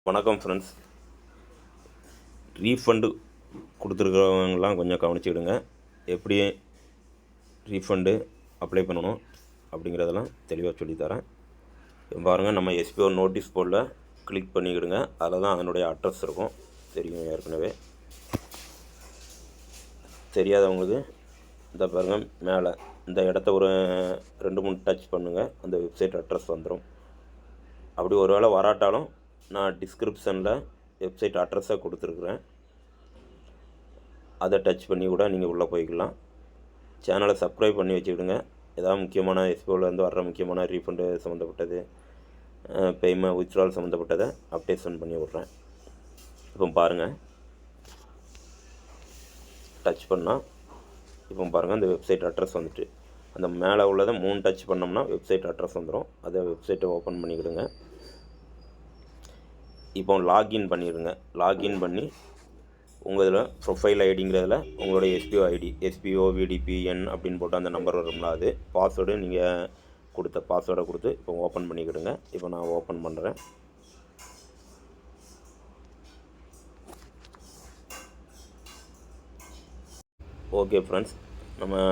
வணக்கம் friends. Refund கொடுத்துருக்கிறவங்களாம் கொஞ்சம் கவனிச்சுக்கிடுங்க. எப்படி ரீஃபண்டு அப்ளை பண்ணணும் அப்படிங்கிறதெல்லாம் தெளிவாக சொல்லித்தரேன். பாருங்கள், நம்ம எஸ்பிஓ நோட்டீஸ் போர்டில் கிளிக் பண்ணிக்கிடுங்க. அதில் தான் அதனுடைய அட்ரஸ் இருக்கும். தெரியும் ஏற்கனவே. தெரியாதவங்களுக்கு இந்த பாருங்கள், மேலே இந்த இடத்த ஒரு 2-3 டச் பண்ணுங்கள். அந்த வெப்சைட் அட்ரஸ் வந்துடும். அப்படி ஒரு வேளை வராட்டாலும் நான் டிஸ்கிரிப்ஷனில் வெப்சைட் அட்ரஸை கொடுத்துருக்குறேன். அதை டச் பண்ணி கூட நீங்கள் உள்ளே போய்க்கலாம். சேனலை சப்ஸ்கிரைப் பண்ணி வச்சுக்கிடுங்க. ஏதாவது முக்கியமான எஸ்பிஓலேருந்து வர்ற முக்கியமான ரீஃபண்டு சம்மந்தப்பட்டது, பேமெண்ட் வித்ட்ரால் சம்மந்தப்பட்டதை அப்டேஷன் பண்ணி விட்றேன். இப்போ பாருங்கள், டச் பண்ணால் இப்போ பாருங்கள் அந்த வெப்சைட் அட்ரஸ் வந்துட்டு, அந்த மேலே உள்ளதை 3 டச் பண்ணோம்னா வெப்சைட் அட்ரஸ் வந்துடும். அதை வெப்சைட்டை ஓப்பன் பண்ணிக்கிடுங்க. இப்போ லாகின் பண்ணிடுங்க. லாகின் பண்ணி உங்கள் இதில் ப்ரொஃபைல் ஐடிங்கிறதுல உங்களுடைய எஸ்பிஓ ஐடி, எஸ்பிஓ விடிபிஎன் அப்படின்னு போட்டு அந்த நம்பர் வரும்ல, அது பாஸ்வேர்டு நீங்கள் கொடுத்த பாஸ்வேர்டை கொடுத்து இப்போ ஓப்பன் பண்ணிக்கிடுங்க. இப்போ நான் ஓப்பன் பண்ணுறேன். ஓகே ஃப்ரெண்ட்ஸ், நம்ம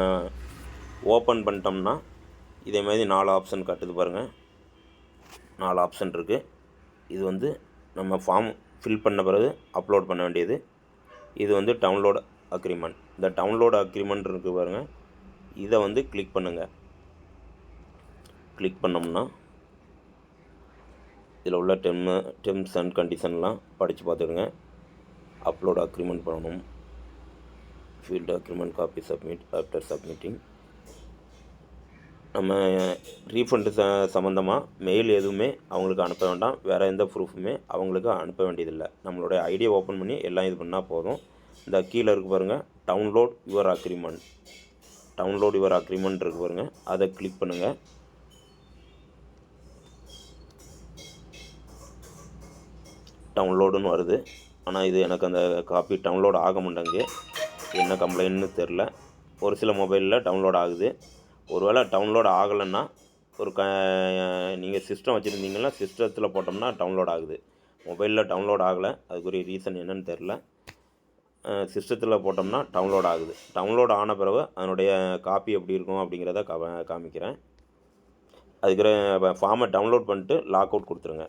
ஓப்பன் பண்ணிட்டோம்னா இதேமாதிரி 4 ஆப்ஷன் காட்டுது பாருங்கள். 4 ஆப்ஷன் இருக்குது. இது நம்ம ஃபார்ம் ஃபில் பண்ண பிறகு அப்லோட் பண்ண வேண்டியது. இது டவுன்லோட் அக்ரிமெண்ட். இந்த டவுன்லோட் அக்ரிமெண்ட் இருக்குது பாருங்கள், இதை கிளிக் பண்ணுங்கள். கிளிக் பண்ணோம்னா இதில் உள்ள டெர்ம்ஸ் அண்ட் கண்டிஷன்லாம் படித்து பார்த்துடுங்க. அப்லோட் அக்ரிமெண்ட் பண்ணணும். Filled agreement copy submit. After submitting நம்ம ரீஃபண்டு சம்மந்தமாக மெயில் எதுவுமே அவங்களுக்கு அனுப்ப வேண்டாம். வேறு எந்த ப்ரூஃபுமே அவங்களுக்கு அனுப்ப வேண்டியதில்லை. நம்மளுடைய ஐடியை ஓப்பன் பண்ணி எல்லாம் இது பண்ணால் போதும். இந்த கீழே இருக்குது பாருங்கள், download your agreement. Download your agreement இருக்குது பாருங்கள், அதை கிளிக் பண்ணுங்கள். டவுன்லோடுன்னு வருது. ஆனால் இது எனக்கு அந்த காப்பி டவுன்லோட் ஆக மாட்டேங்குது. என்ன கம்ப்ளைண்ட்னு தெரில. ஒரு சில மொபைலில் டவுன்லோட் ஆகுது. ஒருவேளை டவுன்லோட் ஆகலைன்னா நீங்கள் சிஸ்டம் வச்சுருந்தீங்கன்னா சிஸ்டத்தில் போட்டோம்னா டவுன்லோட் ஆகுது. மொபைலில் டவுன்லோட் ஆகலை. அதுக்குரிய ரீசன் என்னன்னு தெரில. சிஸ்டத்தில் போட்டோம்னா டவுன்லோட் ஆகுது. டவுன்லோட் ஆன பிறகு அதனுடைய காப்பி எப்படி இருக்கும் அப்படிங்கிறத காமிக்கிறேன். அதுக்கு ஃபார்மை டவுன்லோட் பண்ணிட்டு லாக் அவுட் கொடுத்துருங்க.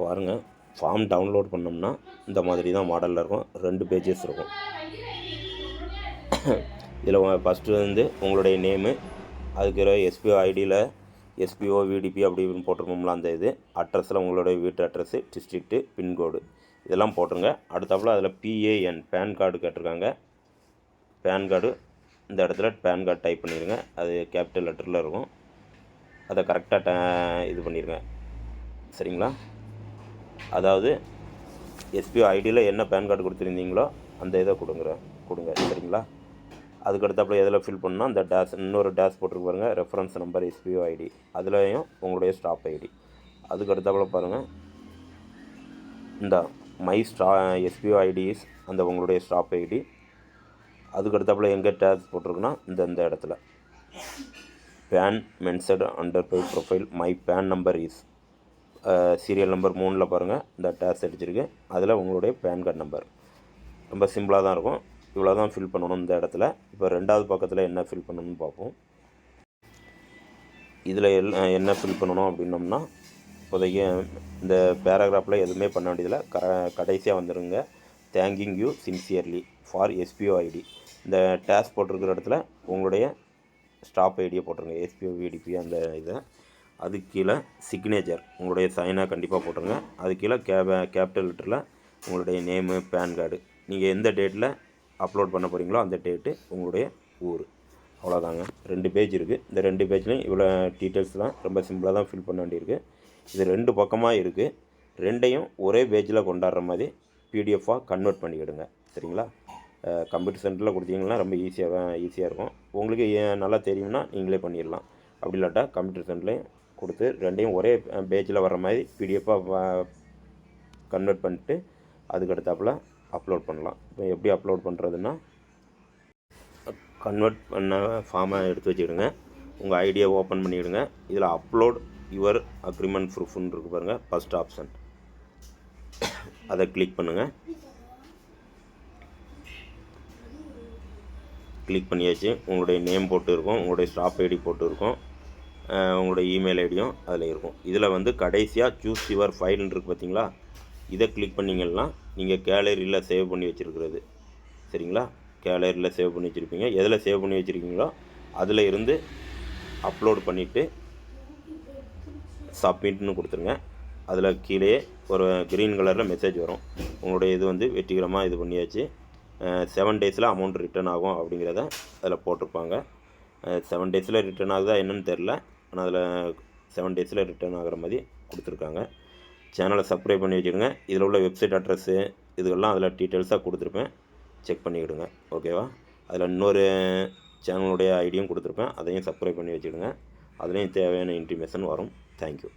பாருங்கள், ஃபார்ம் டவுன்லோட் பண்ணோம்னா இந்த மாதிரி தான் மாடலில் இருக்கும். 2 பேஜஸ் இருக்கும். இதில் ஃபஸ்ட்டு உங்களுடைய நேமு, அதுக்கு எஸ்பிஓ ஐடியில் எஸ்பிஓ விடிபி அப்படி இப்படின்னு போட்டிருப்போம்ல, அந்த இது அட்ரஸில் உங்களுடைய வீட்டு அட்ரஸு, டிஸ்ட்ரிக்ட்டு, பின்கோடு இதெல்லாம் போட்டுருங்க. அடுத்தாப்புல அதில் பிஏஎன் பேன் கார்டு கேட்டிருக்காங்க. பேன் கார்டு இந்த இடத்துல பேன் கார்டு டைப் பண்ணிடுங்க. அது கேபிட்டல் லெட்டரில் இருக்கும். அதை கரெக்டாக இது பண்ணிடுங்க. சரிங்களா? அதாவது எஸ்பிஓ ஐடியில் என்ன பேன் கார்டு கொடுத்துருந்தீங்களோ அந்த இதை கொடுங்க. சரிங்களா? அதுக்கடுத்தாப்புல எதில் ஃபில் பண்ணால் அந்த இன்னொரு டேஷ் போட்டிருக்கு பாருங்கள், ரெஃபரன்ஸ் நம்பர் எஸ்பிஓ ஐடி, அதுலேயும் உங்களுடைய ஸ்டாப் ஐடி. அதுக்கடுத்தாப்புல பாருங்கள், இந்த மை எஸ்பிஓ ஐடிஸ் அந்த உங்களுடைய ஸ்டாப் ஐடி. அதுக்கடுத்தாப்புல எங்கே டேஷ் போட்டிருக்குன்னா இந்த இடத்துல PAN mentioned under by profile my PAN number is serial number 3 பாருங்கள், இந்த டேஷ் அடிச்சிருக்கு. அதில் உங்களுடைய பேன் கார்டு நம்பர். ரொம்ப சிம்பிளாக தான் இருக்கும். இவ்வளோ தான் ஃபில் பண்ணணும் இந்த இடத்துல. இப்போ 2வது பக்கத்தில் என்ன ஃபில் பண்ணணும்னு பார்ப்போம். இதில் என்ன ஃபில் பண்ணணும் அப்படின்னோம்னா, இப்போதைக்கு இந்த பேராகிராஃபில் எதுவுமே பண்ண வேண்டியதில்லை. கடைசியாக வந்துடுங்க, thanking you sincerely for SPO ID. இந்த டேஷ் போட்டிருக்கிற இடத்துல உங்களுடைய ஸ்டாப் ஐடியை போட்டுருங்க, எஸ்பிஓ விடிபி அந்த இதை. அதுக்கு கீழே சிக்னேச்சர், உங்களுடைய சைனை கண்டிப்பாக போட்டுருங்க. அது கீழே கேபிட்டல் லெட்டரில் உங்களுடைய நேமு, பேன் கார்டு, நீங்கள் எந்த டேட்டில் அப்லோட் பண்ண போகிறீங்களோ அந்த டேட்டு, உங்களுடைய ஊர். அவ்வளோதாங்க. 2 பேஜ் இருக்குது. இந்த 2 பேஜ்லேயும் இவ்வளோ டீட்டெயில்ஸ்லாம் ரொம்ப சிம்பிளாக தான் ஃபில் பண்ண வேண்டியிருக்கு. இது 2 பக்கமாக இருக்குது. 2யும் ஒரே பேஜில் கொண்டாடுற மாதிரி பிடிஎஃபாக கன்வெர்ட் பண்ணிக்கிடுங்க. சரிங்களா? கம்ப்யூட்டர் சென்டரில் கொடுத்தீங்கன்னா ரொம்ப ஈஸியாக இருக்கும். உங்களுக்கு நல்லா தெரியும்னா நீங்களே பண்ணிடலாம். அப்படி இல்லாட்டா கம்ப்யூட்டர் சென்டர்லேயும் கொடுத்து 2யும் ஒரே பேஜில் வர்ற மாதிரி பிடிஎஃபாக கன்வெர்ட் பண்ணிட்டு அதுக்கடுத்தாப்புல அப்லோட் பண்ணலாம். இப்போ எப்படி அப்லோட் பண்ணுறதுன்னா, கன்வெர்ட் பண்ண ஃபார்மை எடுத்து வச்சுக்கிடுங்க. உங்கள் ஐடியை ஓப்பன் பண்ணிவிடுங்க. இதில் அப்லோட் யுவர் அக்ரிமெண்ட் ப்ரூஃப்னு இருக்குது பாருங்கள், ஃபஸ்ட் ஆப்ஷன் அதை கிளிக் பண்ணுங்கள். கிளிக் பண்ணியாச்சு. உங்களுடைய நேம் போட்டு இருக்கும், உங்களுடைய ஸ்டாஃப் ஐடி போட்டு இருக்கும், உங்களுடைய இமெயில் ஐடியும் அதில் இருக்கும். இதில் வந்து கடைசியாக சூஸ் யுவர் ஃபைல்னு இருக்குது பார்த்தீங்களா, இதை கிளிக் பண்ணிங்கன்னா நீங்கள் கேலரியில் சேவ் பண்ணி வச்சுருக்கிறது. சரிங்களா, கேலரியில் சேவ் பண்ணி வச்சுருப்பீங்க. எதில் சேவ் பண்ணி வச்சுருக்கீங்களோ அதில் இருந்து அப்லோட் பண்ணிவிட்டு சப்மிட்னு கொடுத்துருங்க. அதில் கீழே ஒரு க்ரீன் கலரில் மெசேஜ் வரும், உங்களுடைய இது வந்து வெற்றிகரமாக இது பண்ணியாச்சு, 7 டேஸில் அமௌண்ட் ரிட்டர்ன் ஆகும் அப்படிங்கிறத அதில் போட்டிருப்பாங்க. 7 டேஸில் ரிட்டர்ன் ஆகுதா என்னன்னு தெரில, ஆனால் அதில் 7 டேஸில் ரிட்டர்ன் ஆகிற மாதிரி கொடுத்துருக்காங்க. சேனலை சப்ஸ்கிரைப் பண்ணி வச்சுடுங்க. இதில் உள்ள வெப்சைட் அட்ரஸ்ஸு இதுவெல்லாம் அதில் டீட்டெயில்ஸாக கொடுத்துருப்பேன், செக் பண்ணிக்கிடுங்க. ஓகேவா, அதில் இன்னொரு சேனலுடைய ஐடியும் கொடுத்துருப்பேன், அதையும் சப்ஸ்கிரைப் பண்ணி வச்சுடுங்க. அதுலேயும் தேவையான இன்ஃபர்மேஷன் வரும். தேங்க்யூ.